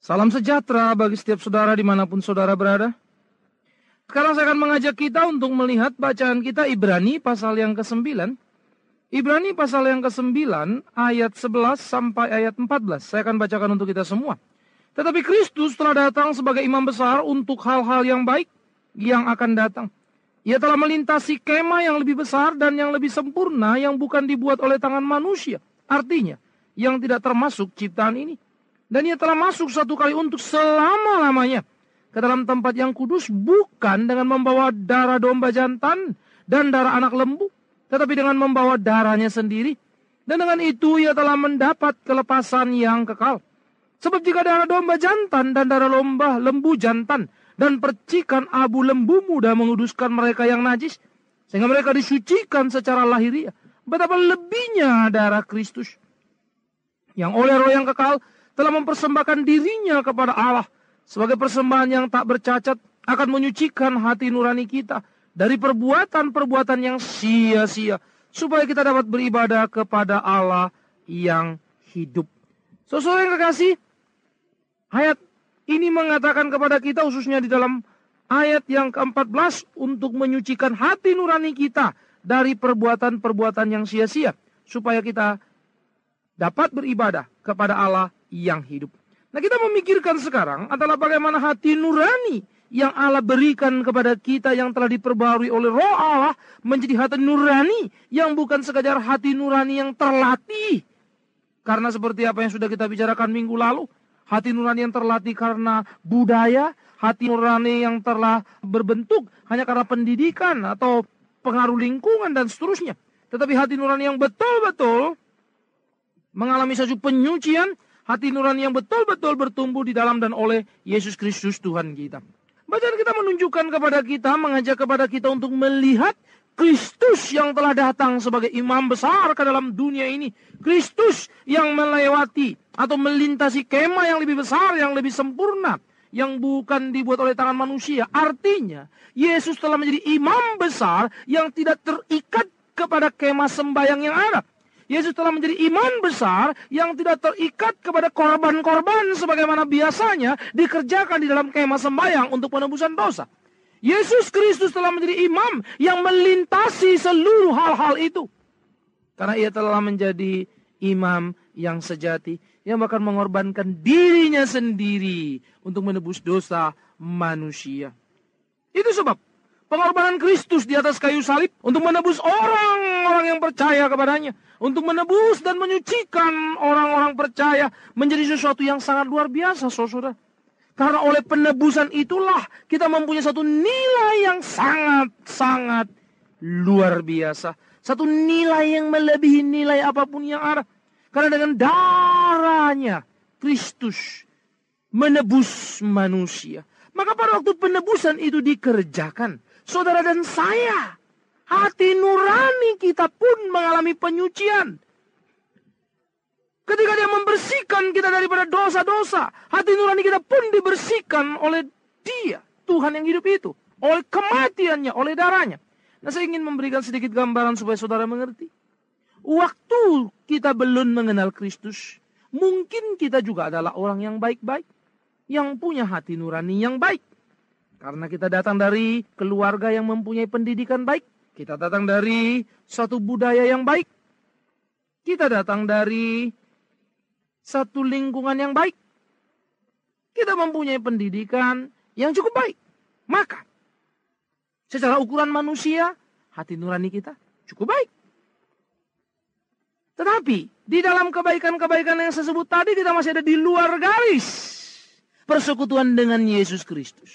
Salam sejahtera bagi setiap saudara dimanapun saudara berada. Sekarang saya akan mengajak kita untuk melihat bacaan kita Ibrani pasal yang ke-9. Ibrani pasal yang ke-9 ayat 11 sampai ayat 14. Saya akan bacakan untuk kita semua. Tetapi Kristus telah datang sebagai imam besar untuk hal-hal yang baik yang akan datang. Ia telah melintasi kemah yang lebih besar dan yang lebih sempurna yang bukan dibuat oleh tangan manusia. Artinya, yang tidak termasuk ciptaan ini. Dan ia telah masuk satu kali untuk selama-lamanya ke dalam tempat yang kudus, bukan dengan membawa darah domba jantan dan darah anak lembu, tetapi dengan membawa darahnya sendiri. Dan dengan itu ia telah mendapat kelepasan yang kekal. Sebab jika darah domba jantan dan darah lembu jantan dan percikan abu lembu muda menguduskan mereka yang najis, sehingga mereka disucikan secara lahiriah, betapa lebihnya darah Kristus, yang oleh Roh yang kekal telah mempersembahkan dirinya kepada Allah sebagai persembahan yang tak bercacat, akan menyucikan hati nurani kita dari perbuatan-perbuatan yang sia-sia, supaya kita dapat beribadah kepada Allah yang hidup. Saudara yang kekasih, ayat ini mengatakan kepada kita, khususnya di dalam ayat yang ke-14, untuk menyucikan hati nurani kita dari perbuatan-perbuatan yang sia-sia, supaya kita dapat beribadah kepada Allah yang hidup. Nah, kita memikirkan sekarang adalah bagaimana hati nurani yang Allah berikan kepada kita yang telah diperbarui oleh Roh Allah menjadi hati nurani yang bukan sekadar hati nurani yang terlatih. Karena seperti apa yang sudah kita bicarakan minggu lalu, hati nurani yang terlatih karena budaya, hati nurani yang telah berbentuk hanya karena pendidikan atau pengaruh lingkungan dan seterusnya. Tetapi hati nurani yang betul-betul mengalami satu penyucian, hati nurani yang betul-betul bertumbuh di dalam dan oleh Yesus Kristus Tuhan kita. Bacaan kita menunjukkan kepada kita, mengajak kepada kita untuk melihat Kristus yang telah datang sebagai imam besar ke dalam dunia ini. Kristus yang melewati atau melintasi kemah yang lebih besar, yang lebih sempurna, yang bukan dibuat oleh tangan manusia. Artinya, Yesus telah menjadi imam besar yang tidak terikat kepada kemah sembahyang yang ada. Yesus telah menjadi imam besar yang tidak terikat kepada korban-korban sebagaimana biasanya dikerjakan di dalam kemah sembahyang untuk penebusan dosa. Yesus Kristus telah menjadi imam yang melintasi seluruh hal-hal itu. Karena ia telah menjadi imam yang sejati, yang bahkan mengorbankan dirinya sendiri untuk menebus dosa manusia. Itu sebab pengorbanan Kristus di atas kayu salib untuk menebus orang-orang yang percaya kepadanya, untuk menebus dan menyucikan orang-orang percaya, menjadi sesuatu yang sangat luar biasa, saudara. Karena oleh penebusan itulah kita mempunyai satu nilai yang sangat-sangat luar biasa. Satu nilai yang melebihi nilai apapun yang ada. Karena dengan darahnya Kristus menebus manusia. Maka pada waktu penebusan itu dikerjakan, saudara dan saya, hati nurani kita pun mengalami penyucian. Ketika dia membersihkan kita daripada dosa-dosa, hati nurani kita pun dibersihkan oleh Dia, Tuhan yang hidup itu, oleh kematiannya, oleh darahnya. Nah, saya ingin memberikan sedikit gambaran supaya saudara mengerti. Waktu kita belum mengenal Kristus, mungkin kita juga adalah orang yang baik-baik, yang punya hati nurani yang baik. Karena kita datang dari keluarga yang mempunyai pendidikan baik. Kita datang dari suatu budaya yang baik. Kita datang dari satu lingkungan yang baik. Kita mempunyai pendidikan yang cukup baik. Maka, secara ukuran manusia, hati nurani kita cukup baik. Tetapi, di dalam kebaikan-kebaikan yang saya sebut tadi, kita masih ada di luar garis persekutuan dengan Yesus Kristus.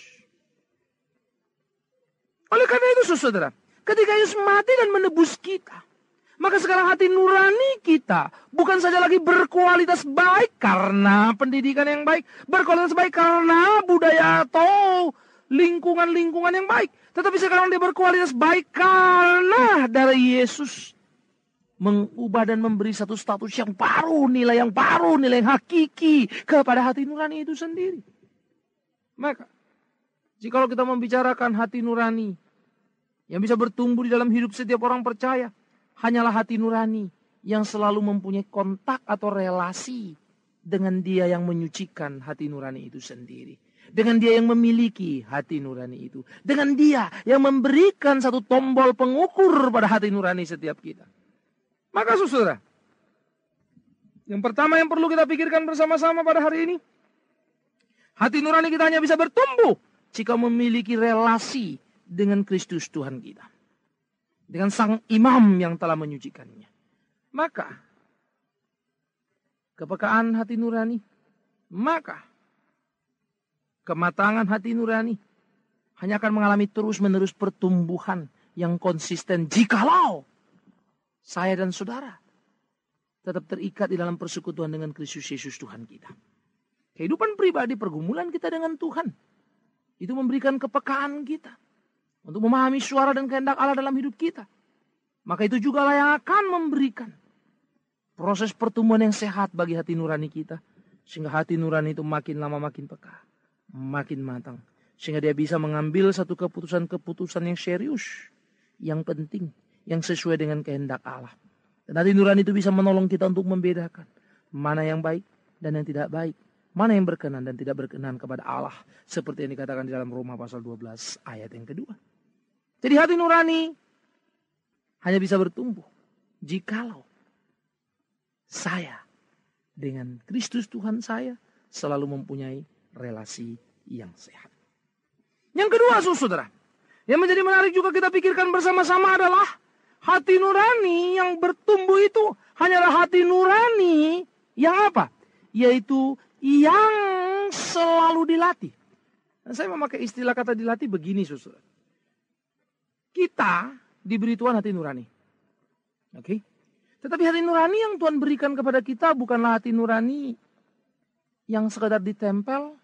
Oleh karena itu, saudara, ketika Yesus mati dan menebus kita, maka sekarang hati nurani kita bukan saja lagi berkualitas baik karena pendidikan yang baik, berkualitas baik karena budaya atau lingkungan-lingkungan yang baik. Tetapi sekarang dia berkualitas baik karena dari Yesus mengubah dan memberi satu status yang baru, nilai yang baru, nilai yang hakiki kepada hati nurani itu sendiri. Maka, jikalau kita membicarakan hati nurani yang bisa bertumbuh di dalam hidup setiap orang percaya, hanyalah hati nurani yang selalu mempunyai kontak atau relasi dengan Dia yang menyucikan hati nurani itu sendiri. Dengan Dia yang memiliki hati nurani itu. Dengan Dia yang memberikan satu tombol pengukur pada hati nurani setiap kita. Maka saudara, yang pertama yang perlu kita pikirkan bersama-sama pada hari ini, hati nurani kita hanya bisa bertumbuh jika memiliki relasi dengan Kristus Tuhan kita. Dengan Sang Imam yang telah menyucikannya. Maka, kepekaan hati nurani, maka kematangan hati nurani hanya akan mengalami terus-menerus pertumbuhan yang konsisten jikalau saya dan saudara tetap terikat di dalam persekutuan dengan Kristus Yesus Tuhan kita. Kehidupan pribadi, pergumulan kita dengan Tuhan, itu memberikan kepekaan kita untuk memahami suara dan kehendak Allah dalam hidup kita. Maka itu juga lah yang akan memberikan proses pertumbuhan yang sehat bagi hati nurani kita. Sehingga hati nurani itu makin lama makin peka, makin matang. Sehingga dia bisa mengambil satu keputusan-keputusan yang serius, yang penting, yang sesuai dengan kehendak Allah. Dan hati nurani itu bisa menolong kita untuk membedakan mana yang baik dan yang tidak baik. Mana yang berkenan dan tidak berkenan kepada Allah. Seperti yang dikatakan di dalam Roma pasal 12 ayat yang kedua. Jadi hati nurani hanya bisa bertumbuh jikalau saya dengan Kristus Tuhan saya selalu mempunyai relasi yang sehat. Yang kedua, saudara, yang menjadi menarik juga kita pikirkan bersama-sama adalah hati nurani yang bertumbuh itu hanyalah hati nurani yang apa? Yaitu yang selalu dilatih. Dan saya memakai istilah kata dilatih begini, saudara. Kita diberi Tuhan hati nurani. Oke? Tetapi hati nurani yang Tuhan berikan kepada kita bukanlah hati nurani yang sekedar ditempel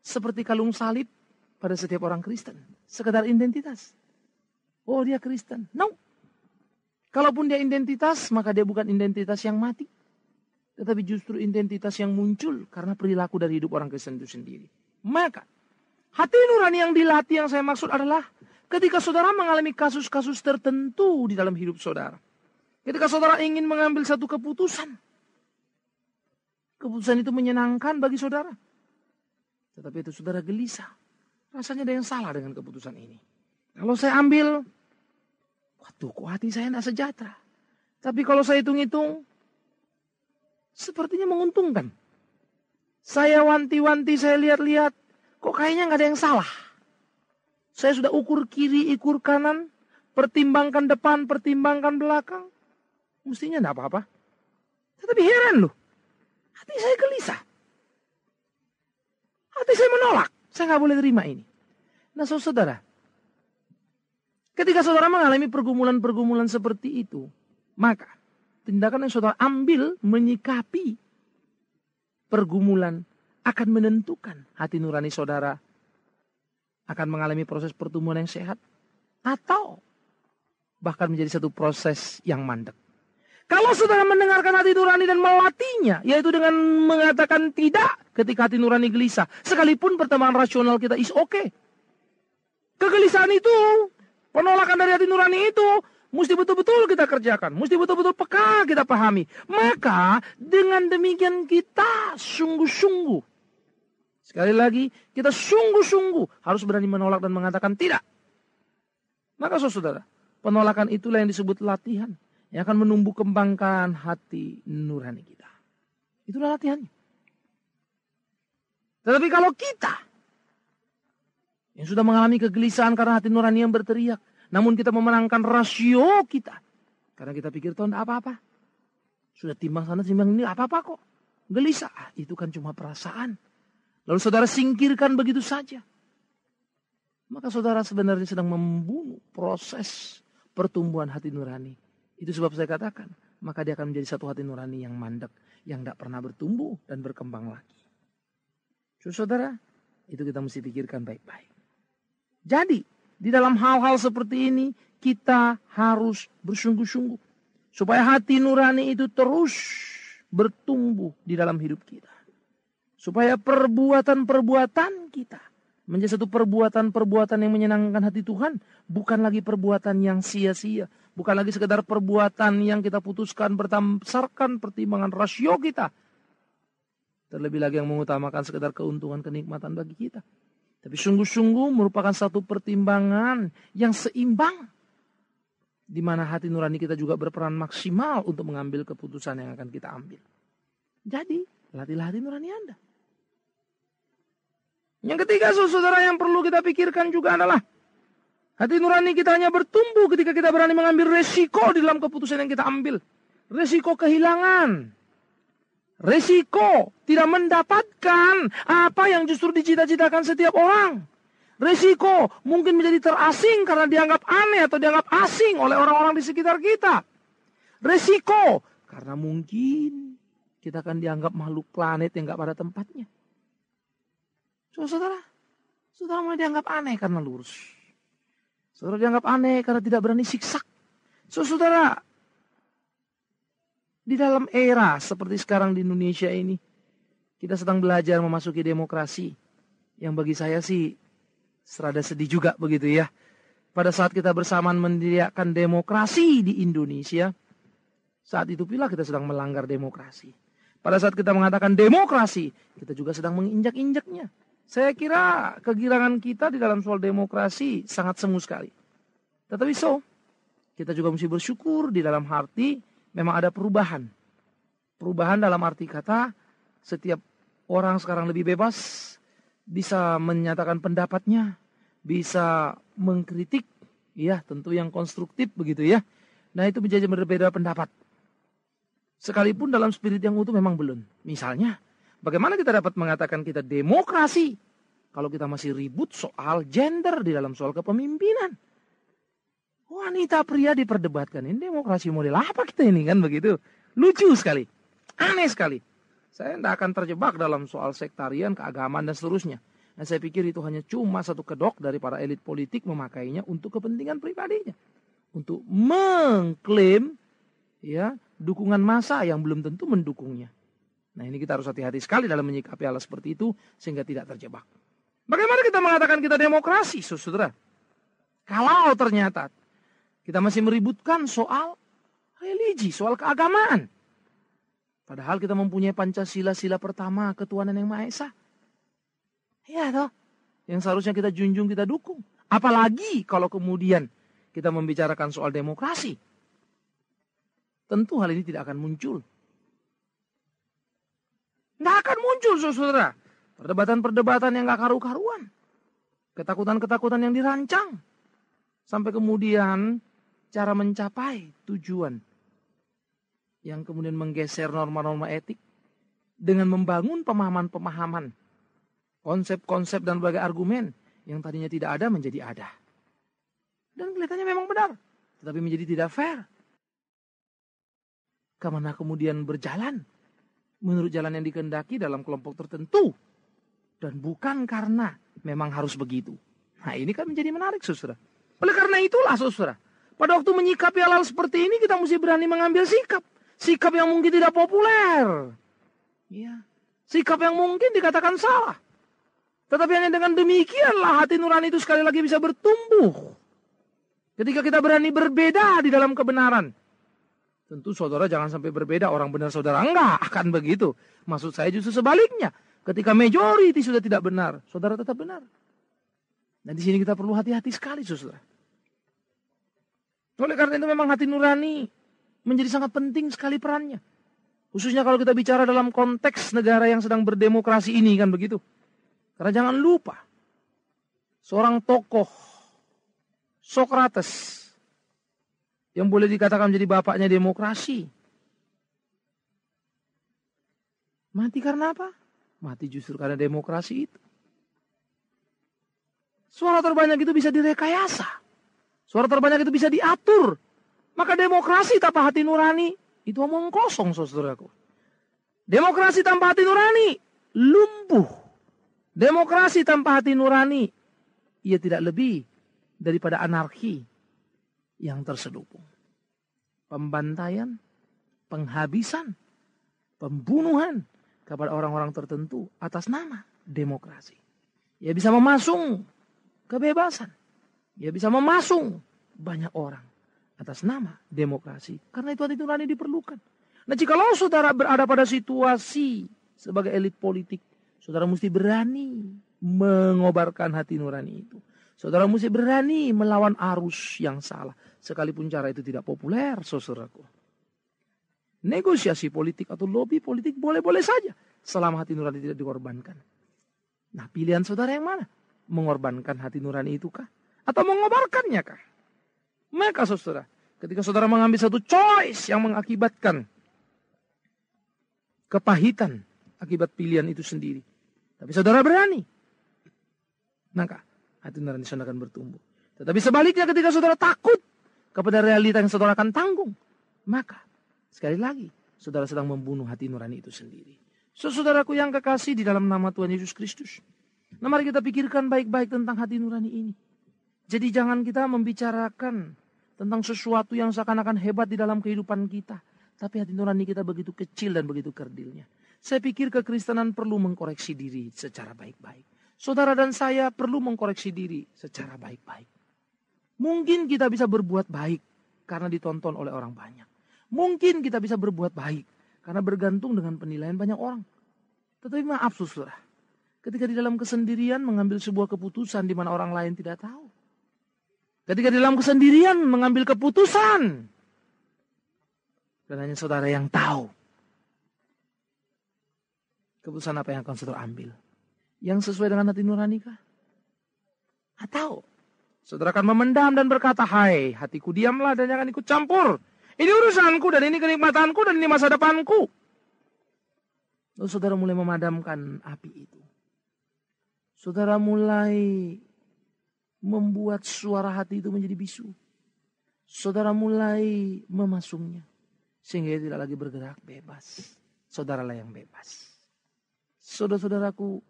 seperti kalung salib pada setiap orang Kristen. Sekedar identitas. Oh, dia Kristen. No. Kalaupun dia identitas, maka dia bukan identitas yang mati. Tetapi justru identitas yang muncul karena perilaku dari hidup orang Kristen itu sendiri. Maka, hati nurani yang dilatih yang saya maksud adalah ketika saudara mengalami kasus-kasus tertentu di dalam hidup saudara. Ketika saudara ingin mengambil satu keputusan. Keputusan itu menyenangkan bagi saudara. Tetapi itu saudara gelisah. Rasanya ada yang salah dengan keputusan ini. Kalau saya ambil, waduh kok hati saya tidak sejahtera. Tapi kalau saya hitung-hitung, sepertinya menguntungkan. Saya wanti-wanti, saya lihat-lihat, kok kayaknya nggak ada yang salah. Saya sudah ukur kiri, ukur kanan, pertimbangkan depan, pertimbangkan belakang. Mestinya enggak apa-apa. Tetapi heran loh. Hati saya gelisah. Hati saya menolak. Saya nggak boleh terima ini. Nah saudara. Ketika saudara mengalami pergumulan-pergumulan seperti itu. Maka tindakan yang saudara ambil menyikapi pergumulan akan menentukan hati nurani saudara akan mengalami proses pertumbuhan yang sehat atau bahkan menjadi satu proses yang mandek. Kalau saudara mendengarkan hati nurani dan melatihnya, yaitu dengan mengatakan tidak ketika hati nurani gelisah, sekalipun pertimbangan rasional kita is okay. Kegelisahan itu, penolakan dari hati nurani itu, mesti betul-betul kita kerjakan, mesti betul-betul peka kita pahami. Maka dengan demikian kita sungguh-sungguh, sekali lagi kita sungguh-sungguh harus berani menolak dan mengatakan tidak. Maka saudara, penolakan itulah yang disebut latihan. Yang akan menumbuh kembangkan hati nurani kita. Itulah latihannya. Tetapi kalau kita yang sudah mengalami kegelisahan karena hati nurani yang berteriak, namun kita memenangkan rasio kita. Karena kita pikir Tuhan apa-apa. Sudah timbang sana timbang ini apa-apa kok. Gelisah. Itu kan cuma perasaan. Lalu saudara singkirkan begitu saja. Maka saudara sebenarnya sedang membunuh proses pertumbuhan hati nurani. Itu sebab saya katakan, maka dia akan menjadi satu hati nurani yang mandek, yang tidak pernah bertumbuh dan berkembang lagi. Saudara, itu kita mesti pikirkan baik-baik. Jadi, di dalam hal-hal seperti ini, kita harus bersungguh-sungguh. Supaya hati nurani itu terus bertumbuh di dalam hidup kita. Supaya perbuatan-perbuatan kita menjadi satu perbuatan-perbuatan yang menyenangkan hati Tuhan. Bukan lagi perbuatan yang sia-sia. Bukan lagi sekedar perbuatan yang kita putuskan berdasarkan pertimbangan rasio kita. Terlebih lagi yang mengutamakan sekedar keuntungan kenikmatan bagi kita. Tapi sungguh-sungguh merupakan satu pertimbangan yang seimbang. Di mana hati nurani kita juga berperan maksimal untuk mengambil keputusan yang akan kita ambil. Jadi, latihlah hati nurani Anda. Yang ketiga, saudara, yang perlu kita pikirkan juga adalah hati nurani kita hanya bertumbuh ketika kita berani mengambil resiko di dalam keputusan yang kita ambil. Resiko kehilangan. Resiko tidak mendapatkan apa yang justru dicita-citakan setiap orang. Resiko mungkin menjadi terasing karena dianggap aneh atau dianggap asing oleh orang-orang di sekitar kita. Resiko karena mungkin kita akan dianggap makhluk planet yang gak pada tempatnya. Saudara mulai dianggap aneh karena lurus. Saudara dianggap aneh karena tidak berani siksak. Saudara, di dalam era seperti sekarang di Indonesia ini, kita sedang belajar memasuki demokrasi. Yang bagi saya sih serada sedih juga begitu ya. Pada saat kita bersamaan mendirikan demokrasi di Indonesia, saat itu pula kita sedang melanggar demokrasi. Pada saat kita mengatakan demokrasi, kita juga sedang menginjak-injaknya. Saya kira kegirangan kita di dalam soal demokrasi sangat semu sekali. Tetapi kita juga mesti bersyukur di dalam hati memang ada perubahan. Perubahan dalam arti kata setiap orang sekarang lebih bebas, bisa menyatakan pendapatnya, bisa mengkritik, ya tentu yang konstruktif begitu ya. Nah itu menjadi berbeda pendapat. Sekalipun dalam spirit yang utuh memang belum. Misalnya, bagaimana kita dapat mengatakan kita demokrasi kalau kita masih ribut soal gender di dalam soal kepemimpinan? Wanita pria diperdebatkan. Ini demokrasi model apa kita ini kan begitu? Lucu sekali. Aneh sekali. Saya tidak akan terjebak dalam soal sektarian, keagamaan dan seterusnya. Nah, saya pikir itu hanya cuma satu kedok dari para elit politik memakainya untuk kepentingan pribadinya. Untuk mengklaim ya dukungan massa yang belum tentu mendukungnya. Nah ini kita harus hati-hati sekali dalam menyikapi hal seperti itu sehingga tidak terjebak. Bagaimana kita mengatakan kita demokrasi, saudara? Kalau ternyata kita masih meributkan soal religi, soal keagamaan. Padahal kita mempunyai Pancasila, sila pertama, ketuhanan yang Maha Esa. Ya toh, yang seharusnya kita junjung, kita dukung. Apalagi kalau kemudian kita membicarakan soal demokrasi. Tentu hal ini tidak akan muncul. Tidak akan muncul, saudara. Perdebatan-perdebatan yang gak karu-karuan. Ketakutan-ketakutan yang dirancang. Sampai kemudian cara mencapai tujuan yang kemudian menggeser norma-norma etik dengan membangun pemahaman-pemahaman, konsep-konsep dan berbagai argumen yang tadinya tidak ada menjadi ada. Dan kelihatannya memang benar, tetapi menjadi tidak fair. Karena kemudian berjalan menurut jalan yang dikehendaki dalam kelompok tertentu dan bukan karena memang harus begitu. Nah ini kan menjadi menarik, saudara. Oleh karena itulah, saudara, pada waktu menyikapi hal-hal seperti ini kita mesti berani mengambil sikap. Sikap yang mungkin tidak populer. Ya. Sikap yang mungkin dikatakan salah. Tetapi hanya dengan demikianlah hati nurani itu sekali lagi bisa bertumbuh. Ketika kita berani berbeda di dalam kebenaran. Tentu saudara jangan sampai berbeda orang benar saudara. Enggak akan begitu. Maksud saya justru sebaliknya. Ketika majority sudah tidak benar, saudara tetap benar. Dan di sini kita perlu hati-hati sekali, saudara. Oleh karena itu memang hati nurani menjadi sangat penting sekali perannya. Khususnya kalau kita bicara dalam konteks negara yang sedang berdemokrasi ini kan begitu. Karena jangan lupa, seorang tokoh Socrates yang boleh dikatakan menjadi bapaknya demokrasi. Mati karena apa? Mati justru karena demokrasi itu. Suara terbanyak itu bisa direkayasa. Suara terbanyak itu bisa diatur. Maka demokrasi tanpa hati nurani itu omong kosong, saudaraku. Demokrasi tanpa hati nurani lumpuh. Demokrasi tanpa hati nurani ia tidak lebih daripada anarki yang terselubung. Pembantaian, penghabisan, pembunuhan kepada orang-orang tertentu atas nama demokrasi. Ia bisa memasung kebebasan. Ia bisa memasung banyak orang atas nama demokrasi. Karena itu hati nurani diperlukan. Nah jikalau saudara berada pada situasi sebagai elit politik, saudara mesti berani mengobarkan hati nurani itu. Saudara mesti berani melawan arus yang salah. Sekalipun cara itu tidak populer, saudaraku. Negosiasi politik atau lobby politik boleh-boleh saja. Selama hati nurani tidak dikorbankan. Nah, pilihan saudara yang mana? Mengorbankan hati nurani itu kah? Atau mengobarkannya kah? Maka saudara, ketika saudara mengambil satu choice yang mengakibatkan kepahitan akibat pilihan itu sendiri. Tapi saudara berani. Maka hati nurani saudara akan bertumbuh. Tetapi sebaliknya ketika saudara takut kepada realita yang saudara akan tanggung. Maka sekali lagi saudara sedang membunuh hati nurani itu sendiri. Saudaraku yang kekasih di dalam nama Tuhan Yesus Kristus. Nah, mari kita pikirkan baik-baik tentang hati nurani ini. Jadi jangan kita membicarakan tentang sesuatu yang seakan-akan hebat di dalam kehidupan kita. Tapi hati nurani kita begitu kecil dan begitu kerdilnya. Saya pikir kekristenan perlu mengkoreksi diri secara baik-baik. Saudara dan saya perlu mengkoreksi diri secara baik-baik. Mungkin kita bisa berbuat baik karena ditonton oleh orang banyak. Mungkin kita bisa berbuat baik karena bergantung dengan penilaian banyak orang. Tetapi maaf saudara, ketika di dalam kesendirian mengambil sebuah keputusan di mana orang lain tidak tahu. Ketika di dalam kesendirian mengambil keputusan dan hanya saudara yang tahu. Keputusan apa yang akan saudara ambil? Yang sesuai dengan hati nurani kah? Atau saudara akan memendam dan berkata, hai hatiku diamlah dan jangan ikut campur. Ini urusanku dan ini kenikmatanku dan ini masa depanku. Lalu saudara mulai memadamkan api itu. Saudara mulai membuat suara hati itu menjadi bisu. Saudara mulai memasungnya. Sehingga dia tidak lagi bergerak bebas. Saudaralah yang bebas. Saudara-saudaraku,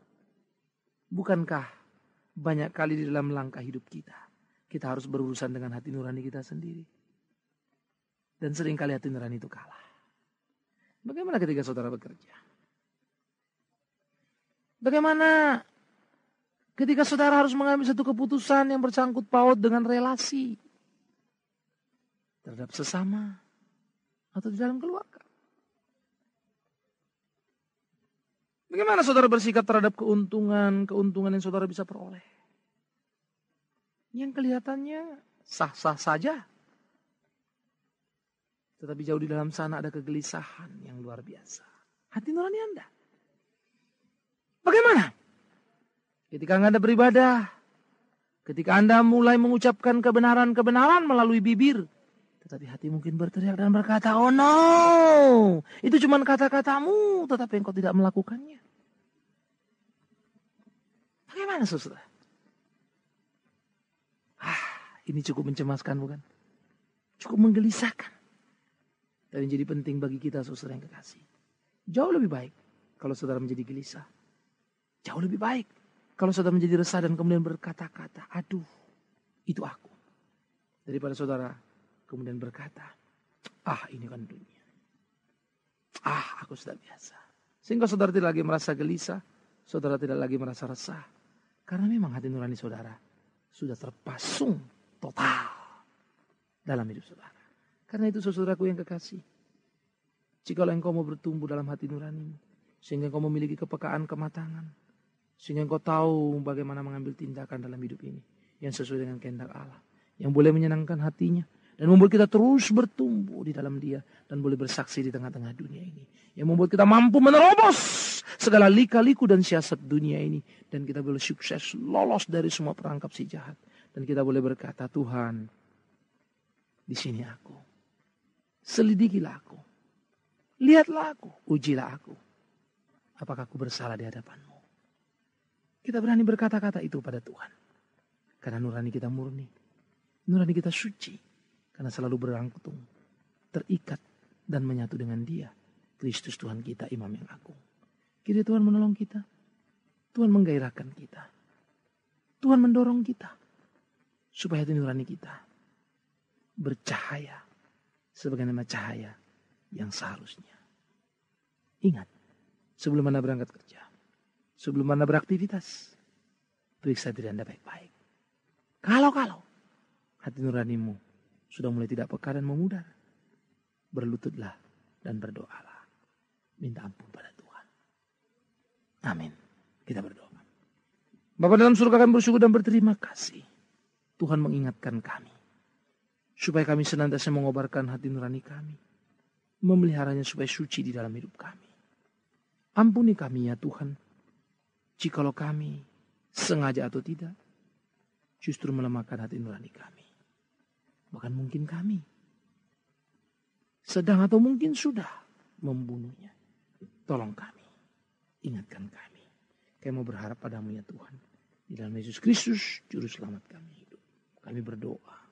bukankah banyak kali di dalam langkah hidup kita, kita harus berurusan dengan hati nurani kita sendiri. Dan seringkali hati nurani itu kalah. Bagaimana ketika saudara bekerja? Bagaimana ketika saudara harus mengambil satu keputusan yang bersangkut paut dengan relasi terhadap sesama atau di dalam keluarga? Bagaimana saudara bersikap terhadap keuntungan yang saudara bisa peroleh? Yang kelihatannya sah-sah saja. Tetapi jauh di dalam sana ada kegelisahan yang luar biasa. Hati nurani Anda. Bagaimana? Ketika Anda beribadah. Ketika Anda mulai mengucapkan kebenaran-kebenaran melalui bibir. Tetapi hati mungkin berteriak dan berkata, oh no, itu cuma kata-katamu, tetapi engkau tidak melakukannya. Bagaimana saudara? Ini cukup mencemaskan bukan? Cukup menggelisahkan. Dan jadi penting bagi kita saudara yang kekasih. Jauh lebih baik kalau saudara menjadi gelisah. Jauh lebih baik kalau saudara menjadi resah dan kemudian berkata-kata, aduh, itu aku. Daripada saudara kemudian berkata, ini kan dunia. Aku sudah biasa. Sehingga saudara tidak lagi merasa gelisah. Saudara tidak lagi merasa resah. Karena memang hati nurani saudara sudah terpasung total dalam hidup saudara. Karena itu saudaraku yang kekasih. Jikalau engkau mau bertumbuh dalam hati nuranimu. Sehingga engkau memiliki kepekaan, kematangan. Sehingga engkau tahu bagaimana mengambil tindakan dalam hidup ini. Yang sesuai dengan kehendak Allah. Yang boleh menyenangkan hatinya. Dan membuat kita terus bertumbuh di dalam dia. Dan boleh bersaksi di tengah-tengah dunia ini. Yang membuat kita mampu menerobos segala lika-liku dan siasat dunia ini. Dan kita boleh sukses lolos dari semua perangkap si jahat. Dan kita boleh berkata, Tuhan, di sini aku. Selidikilah aku. Lihatlah aku. Ujilah aku. Apakah aku bersalah di hadapanmu? Kita berani berkata-kata itu pada Tuhan. Karena nurani kita murni. Nurani kita suci. Karena selalu berangkutung, terikat dan menyatu dengan dia. Kristus Tuhan kita, Imam yang agung. Kira Tuhan menolong kita. Tuhan menggairahkan kita. Tuhan mendorong kita. Supaya hati nurani kita bercahaya. Sebagaimana cahaya yang seharusnya. Ingat, sebelum Anda berangkat kerja. Sebelum Anda beraktivitas. Periksa diri Anda baik-baik. Kalau hati nuranimu sudah mulai tidak peka dan memudar. Berlututlah dan berdoalah. Minta ampun pada Tuhan. Amin. Kita berdoa. Bapa dalam surga, kami bersyukur dan berterima kasih. Tuhan mengingatkan kami. Supaya kami senantiasa mengobarkan hati nurani kami. Memeliharanya supaya suci di dalam hidup kami. Ampuni kami ya Tuhan. Jikalau kami sengaja atau tidak, justru melemahkan hati nurani kami. Bahkan mungkin kami sedang atau mungkin sudah membunuhnya. Tolong kami. Ingatkan kami. Kami mau berharap padamu ya Tuhan. Di dalam Yesus Kristus, Juru Selamat kami hidup. Kami berdoa.